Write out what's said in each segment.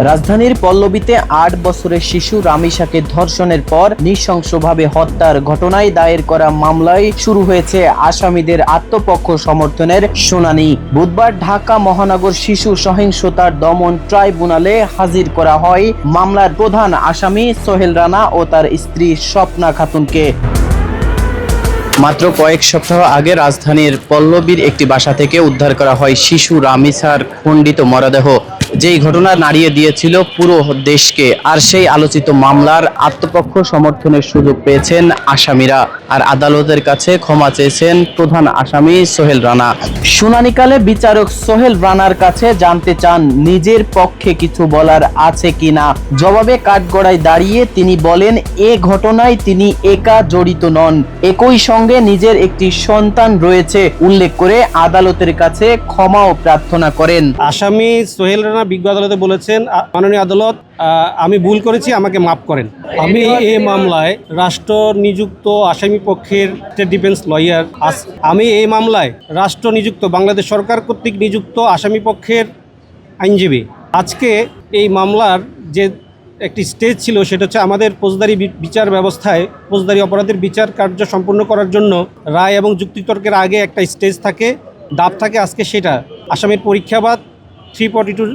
রাজধানীর পল্লবীতে ৮ বছরের শিশু রামিসাকে ধর্ষণের পর নৃশংসভাবে হত্যার ঘটনায় দায়ের করা মামলায় শুরু হয়েছে আসামিদের আত্মপক্ষ সমর্থনের শুনানি। বুধবার ঢাকা মহানগর শিশু সহিংসতার দমন ট্রাইব্যুনালে হাজির করা হয় মামলার প্রধান আসামি সোহেল রানা ও তার স্ত্রী স্বপ্না খাতুনকে। মাত্র কয়েক সপ্তাহ আগে রাজধানীর পল্লবীর একটি বাসা থেকে উদ্ধার করা হয় শিশু রামিসার খণ্ডিত মরদেহ, যেই ঘটনা নাড়িয়ে দিয়েছিল পুরো দেশকে। আর সেই আলোচিত মামলার আত্মপক্ষ সমর্থনের সুযোগ পেয়েছেন আসামিরা, আর আদালতের কাছে ক্ষমা চেয়েছেন প্রধান আসামি সোহেল রানা। শুনানিকালে বিচারক সোহেল রানার কাছে জানতে চান নিজের পক্ষে কিছু বলার আছে কিনা। জবাবে কাঠগড়ায় দাঁড়িয়ে তিনি বলেন, এ ঘটনায় তিনি একা জড়িত নন, একই সঙ্গে নিজের একটি সন্তান রয়েছে উল্লেখ করে আদালতের কাছে ক্ষমাও প্রার্থনা করেন। আসামি সোহেল রানা বিজ্ঞ আদালতে বলেছেন, মাননীয় আদালত, আমি ভুল করেছি, আমাকে মাফ করেন। আমি এই মামলায় রাষ্ট্র নিযুক্ত আসামি পক্ষের ডিফেন্স লয়ার। আমি এই মামলায় রাষ্ট্র নিযুক্ত বাংলাদেশ সরকার কর্তৃক নিযুক্ত আসামি পক্ষের আইনজীবী। আজকে এই মামলার যে একটি স্টেজ ছিল, সেটা হচ্ছে আমাদের ফৌজদারি বিচার ব্যবস্থায় ফৌজদারি অপরাধের বিচার কার্য সম্পন্ন করার জন্য রায় এবং যুক্তিতর্কের আগে একটা স্টেজ থাকে, ধাপ থাকে। আজকে সেটা আসামির পরীক্ষাবাদ 342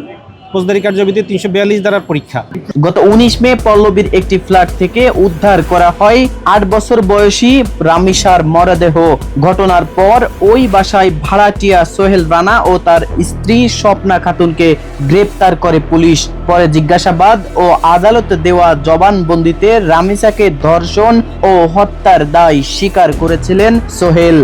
ফৌজদারি কার্যবিধি 342 ধারার পরীক্ষা। গত 19 মে পল্লবীর একটি ফ্ল্যাট থেকে উদ্ধার করা হয় 8 বছর বয়সী রামিসার মরদেহ। ঘটনার পর ওই বাসায় ভাড়াটিয়া সোহেল রানা ও তার স্ত্রী স্বপ্না খাতুনকে গ্রেপ্তার করে পুলিশ। পরে জিজ্ঞাসাবাদ ও আদালতে দেওয়া জবানবন্দিতে রামিসাকে ধর্ষণ ও হত্যার দায় স্বীকার করেছিলেন সোহেল।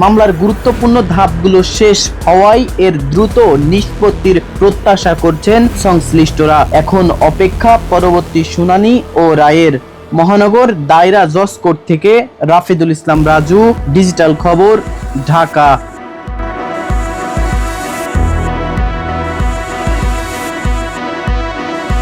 মামলার গুরুত্বপূর্ণ ধাপগুলো শেষ হওয়ায় এর দ্রুত নিষ্পত্তির প্রত্যাশা করছেন সংশ্লিষ্টরা। এখন অপেক্ষা পরবর্তী শুনানি ও রায়ের। মহানগর দায়রা জজ কোর্ট থেকে রাফিদুল ইসলাম রাজু, ডিজিটাল খবর, ঢাকা।